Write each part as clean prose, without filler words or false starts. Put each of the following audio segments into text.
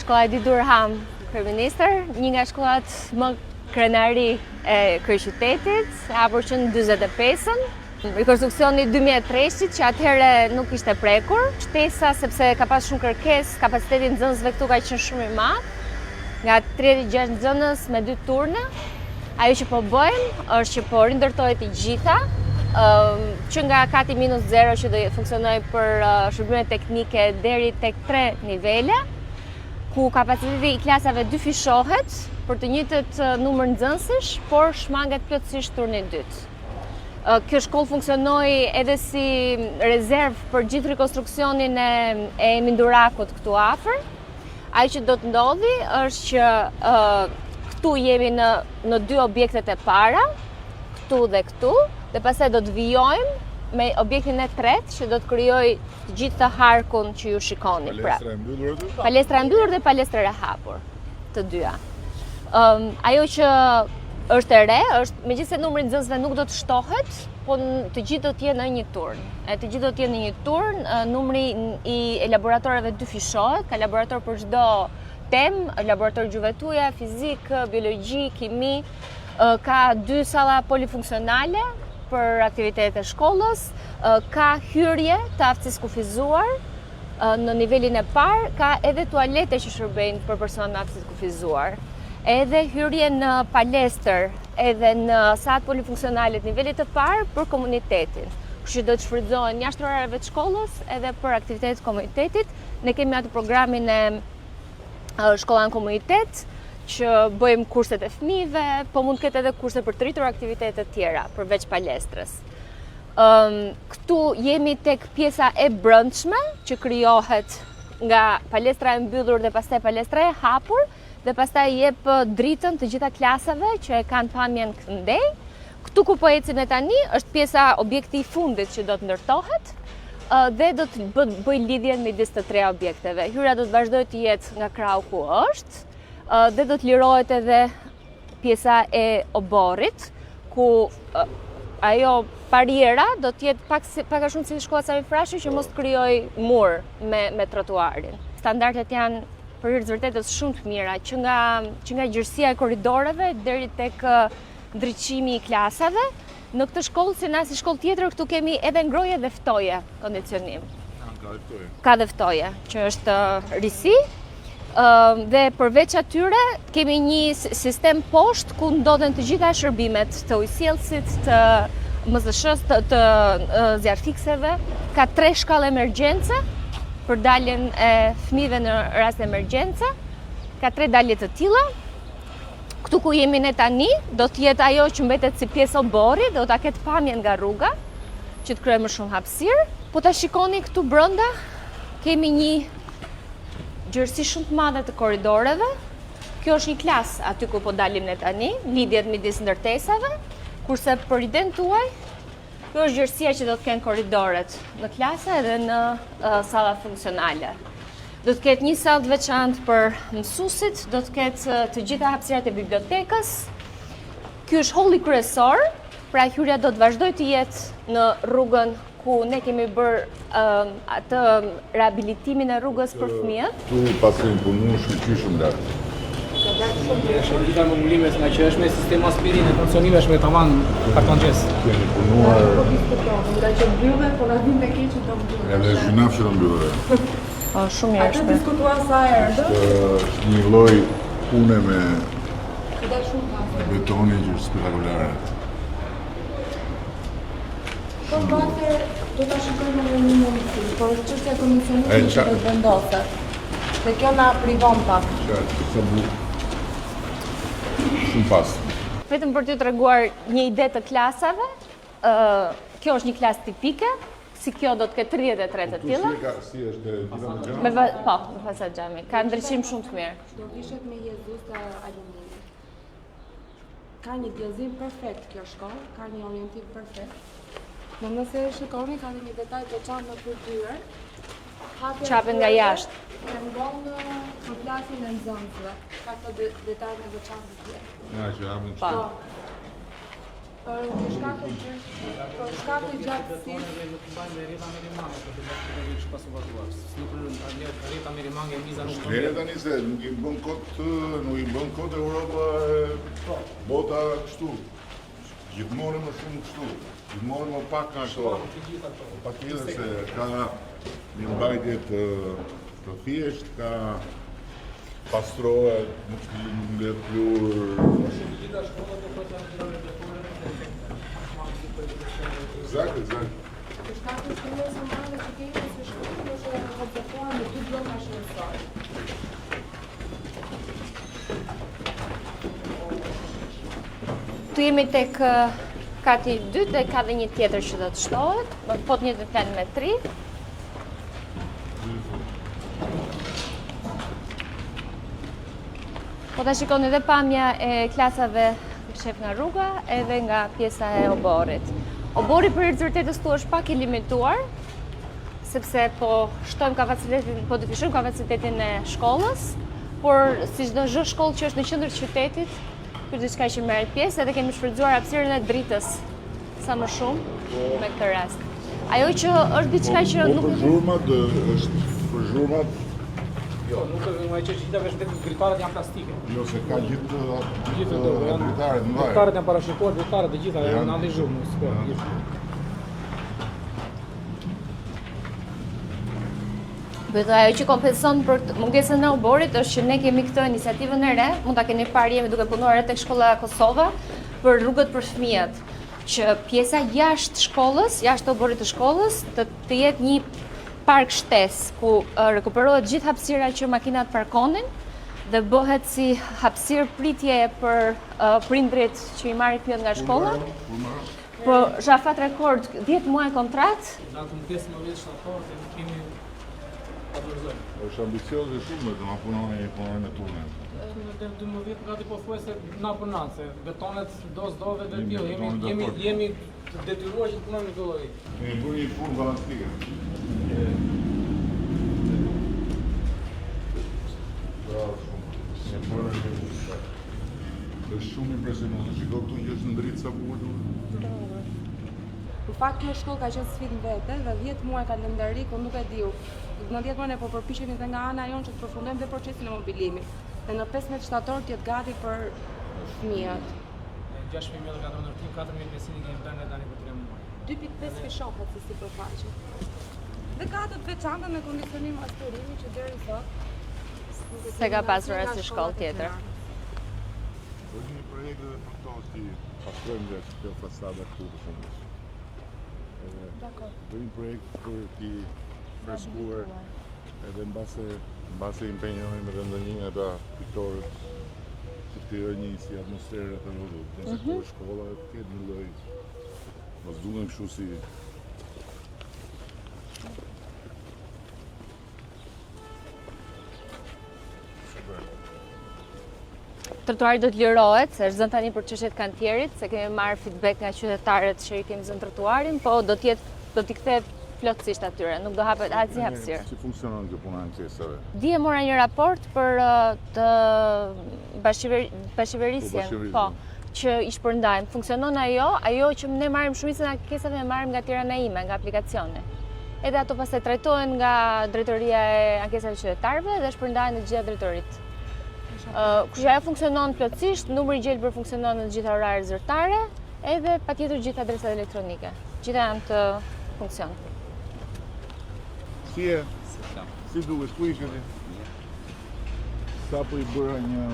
shkolla e Ditur Ham, kryeministër, një nga shkollat më krenari e kryeqytetit, hapur që në 45-ën. Rekonstruksioni 2003-shit që atëherë nuk ishte prekur. Shtesa sepse ka pas shumë kërkesë, kapaciteti nxënësve këtu ka qenë shumë i madh. Nga 36 nxënës me 2 turne. Ajo që po bëjmë është që po rindërtohet i gjitha, që nga kati -0 që do funksionoj për shërbime teknike deri tek 3 nivele, ku kapaciteti i klasave dyfishohet për të njëjtët numër nxënësish, por shmanget plotësisht turni 2. Kjo shkollë funksionoi edhe si rezervë për gjithë rekonstruksionin e Mindurakut këtu afër. Ajo që do të ndodhi është që këtu jemi në 2 objektet e para, këtu dhe këtu, dhe pastaj do të vijojmë me objektin e tretë që do të krijojë të gjithë të harkun që ju shikoni. Palestra e mbyllur aty? Palestra e mbyllur dhe palestra e hapur, të dyja. Ajo që është e re, është megjithëse numri i nxënësve nuk do të shtohet, po të gjithë do të jenë në një turn. Të gjithë do të jenë në një turn, numri i laboratoreve dyfishohet, ka laborator për çdo temë, laborator gjuvetuja, fizik, biologji, kimi, ka 2 salla polifunksionale për aktivitetet e shkollës, ka hyrje të aftësisë kufizuar në nivelin e parë, ka edhe tualete që shërbejnë për persona me aftësi kufizuar. Edhe hyrje në palestër, edhe në sallat polifunksionale të nivelit të parë për komunitetin. Kështu që do të shfrytëzohen jashtë orareve të shkollës edhe për aktivitetet të komunitetit. Ne kemi atë programin e shkolla në komunitet, që bëjmë kurset e fëmijëve, po mund të ketë edhe kurse për të rritur aktivitete të tjera, përveç palestrës. Këtu jemi tek pjesa e brendshme, që krijohet nga palestra e mbyllur dhe pastaj palestra e hapur, dhe pastaj jep dritën të gjitha klasave që e kanë pamjen këndej. Këtu ku po ecim ne tani është pjesa objekti i fundit që do të ndërtohet dhe do të bëj lidhjen midis të 3 objekteve. Hyra do të vazhdojë të jetë nga krau ku është dhe do të lirohet edhe pjesa e oborrit ku ajo pariera do të jetë pak a shumë si shkolla Sami Frashi që mos të krijojë mur me trotuarin. Standardet janë për hir të vërtetës shumë të mira, që nga gjërësia e korridoreve deri tek ndriçimi i klasave. Në këtë shkollë, si në asnjë shkollë tjetër, këtu kemi edhe ngroje dhe ftoje kondicionim. Ka dhe ftoje, që është risi. Dhe përveç atyre, kemi një sistem poshtë ku ndodhen të gjitha shërbimet të ujësjellësit, të MZSH-s, të zjarrfikseve. Ka 3 shkallë emergjence për daljen e fëmijëve në rast emergjence. Ka 3 dalje të tilla. Këtu ku jemi ne tani, do të jetë ajo që mbetet si pjesë oborri, do ta ketë pamjen nga rruga, që të krijojë më shumë hapësirë. Po ta shikoni këtu brenda, kemi një gjërësi shumë të madhe të korridoreve. Kjo është një klasë aty ku po dalim ne tani, lidhjet midis ndërtesave, kurse për idenë tuaj, kjo është gjërësia që do të kenë korridoret në klasa edhe në salla funksionale. Do të ketë një sallë të veçantë për mësuesit, do të ketë të gjitha hapësirat e bibliotekës. Ky është holli kryesor, pra hyrja do të vazhdojë të jetë në rrugën ku ne kemi bërë atë rehabilitimin e rrugës për fëmijët. Tu pas kemi punuar shkëlqyshëm lart. Është gjitha më mullimet nga që është me sistem aspirine, funksionime është me tavan kartonqes. Kemi punuar... Nga që mbyllë, po na vjen me keq që do mbyllë. Edhe zhynaf që do mbyllë. Shumë mirë. Atë diskutuan sa herë. Është një lloj pune me Dhe shumë pasur. betoni që është spektakolare. Po mbate do ta shikojmë në një moment, por është çështja e kondicionimit që do të vendoset. Dhe kjo na privon pak. Sa bu. Shumë pas. Vetëm për t'ju treguar një ide të klasave, kjo është një klasë tipike, si kjo do të ketë 33 të tilla. Si është gjitha me gjama? Po, me fasad xhami. Ka ndriçim shumë të mirë. Do vishet me jezus të alumini. Ka një djallëzim perfekt kjo shkollë, ka një orientim perfekt. Në nëse shikoni, ka dhe një detaj të veçantë në fytyrë. Qapen nga jashtë. Tregon për plasin e nxënësve. Ka këto detaj të veçantë të tjerë. Ja, që hapin Po. Për shkak të gjatësisë. Nuk mbajmë rrita merimane, për të bërë që pasu vazhduar. Nuk rrita merimane e miza nuk Nere tani se nuk i bën kot Europa bota kështu. Gjithmonë më shumë kështu. Gjithmonë më pak nga ato. Patjetër se ka një mbajtje të thjesht, ka pastrohet, nuk mbet plur. Exact. Për shkak të shkollës së madhe që kemi se shkolla është e kompletoar me 2 bloka shëndetësor. Tu jemi tek kati 2 dhe ka dhe një tjetër që do të shtohet, po të njëjtën plan me 3. Po ta shikoni edhe pamja e klasave shef nga rruga edhe nga pjesa e oborrit. Obori për rezultatet tu është pak i limituar, sepse po dyfishojmë kapacitetin e shkollës, por si çdo shkollë që është në qendër të qytetit, ky diçka që merret pjesë edhe kemi shfrytzuar hapësirën e dritës sa më shumë me këtë rast. Ajo që është diçka që nuk për zhurmat është për zhurmat. Jo, nuk është nga që gjithave është vetëm dritaret janë plastike. Jo, se ka gjithë janë dritaret në vaj. Dritaret janë parashikuar, dritaret e gjitha janë andi zhurmë. Bëhet ajo që kompenson për mungesën e oborit është që ne kemi këtë iniciativën e re, mund ta keni parë jemi duke punuar edhe tek shkolla Kosova për rrugët për fëmijët, që pjesa jashtë shkollës, jashtë oborit të shkollës, të jetë një park shtesë ku rekuperohet gjithë hapësira që makinat parkonin dhe bëhet si hapësirë pritje për prindrit që i marrin fëmijët nga shkolla. Po shafat rekord 10 muaj kontratë. Datëm 15 vjeç shtator dhe kemi është ambicioze shumë të ma punojnë në tunel. Deri 12 gati po thuaj se na për natë, se betonet do s'dove dhe tjo, jemi detyruar që të punojmë në këtë lloj. Ne bëni një punë balancike. Bravo shumë. Është shumë impresionuese. Shiko këtu që është ndritë sa bukur duhet. Në fakt kjo shkollë ka qenë sfidë vete dhe 10 muaj kalendari, ku nuk e diu. Në 10 muaj ne po përpiqemi edhe nga ana jonë që të përfundojmë dhe procesin e mobilimit. Dhe në 15 shtator të jetë gati për fëmijët. 6.000 euro ka ndërtim, 4.500 kemi bërë tani për 3 muaj. 2.5 fishohet si sipërfaqe. Dhe ka të veçanta me kondicionim aspirimi që deri sot Se ka pasur asnjë shkollë tjetër. Është një projekt edhe për to si pastrojmë dhe kjo fasada këtu për shembull. Dakor. Bëjmë një projekt për t'i freskuar edhe mbase impenjohemi me ndonjë nga ata piktorët që t'i një si atmosferë të rrugë. Nëse ku është shkolla të ketë një lloj mos duken kështu si Trotuari do të lirohet, se është zënë tani për çështjet kantierit, se kemi marrë feedback nga qytetarët që i kemi zënë trotuarin, po do t'i kthehet plotësisht atyre, nuk do hapet asnjë hapësirë. Si funksionon kjo puna e ankesave? Dje mora një raport për të bashkëverisjen, po, që i shpërndajmë. Funksionon ajo që ne marrim shumicën e ankesave e marrim nga Tirana Ime, nga aplikacione. Edhe ato pastaj trajtohen nga drejtoria e ankesave qytetarëve dhe shpërndahen në të gjitha drejtoritë. Kështu që ajo funksionon plotësisht, numri i gjelbër funksionon në të gjitha oraret zyrtare, edhe patjetër gjitha adresat elektronike. Gjitha janë të funksion. Si duket, ku ishe ti? Sapo i bëra një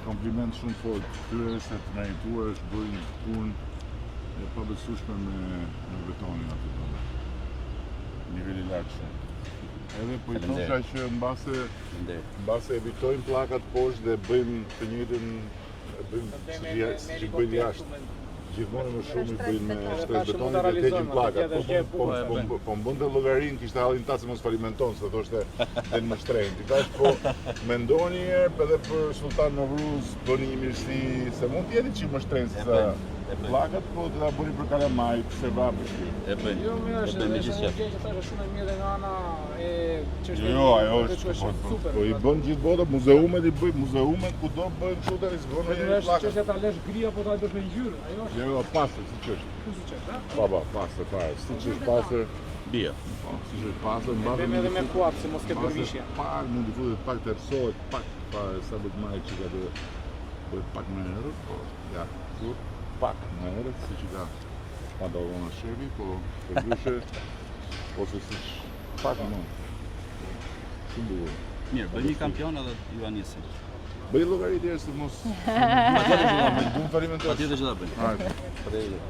kompliment shumë fort këtyre se të merituar është bërë një punë e pabesueshme me betonin aty tonë. Niveli i lartë shumë. Edhe po i thosha që mbase evitojmë pllakat poshtë dhe bëjmë të njëjtën si bëjnë jashtë. Gjithmonë më shumë i bëjnë shtres betonit dhe teqin pllakat. Po mbënte llogarinë, kishte hallin ta se mos falimenton, se thoshte den më shtrenjtë. I thash po mendoni edhe për Sultan Novruz, bëni një mirësi, se mund të jeni çik më shtrenjtë se pllakat, po të ta bëni për kalamaj, pse vapi. Jo, mirë është, është shumë e mirë nga ana e çështje. Jo, ajo është super. po i bën gjithë bota, muzeumet i bëjnë, muzeumet kudo bëjnë kështu tani s'bën Vetëm një është plakë. çështja ta lesh gri apo ta bësh me ngjyrë, ajo është Jo, pastër, si ç'është. kush çështë, ha? Pa, pastër fare, siç është pastër, bie. Po, siç është pastër, mbase Bëjmë edhe me kuat, se mos ke përvishje. Pak mundi futet pak të erësohet, pak fare sa do të marrë që ka bëhet pak më herët, po ja, kur pak më herët, siç i ka pantallona shefi, po përndryshe ose siç pak më. Shumë bukur. Mirë, bëjmë një kampion edhe ju anisim. Bëj llogaritë se mos Patjetër që ta bëjmë. duhet të alimentosh. Patjetër që ta bëjmë. Hajde. Patjetër.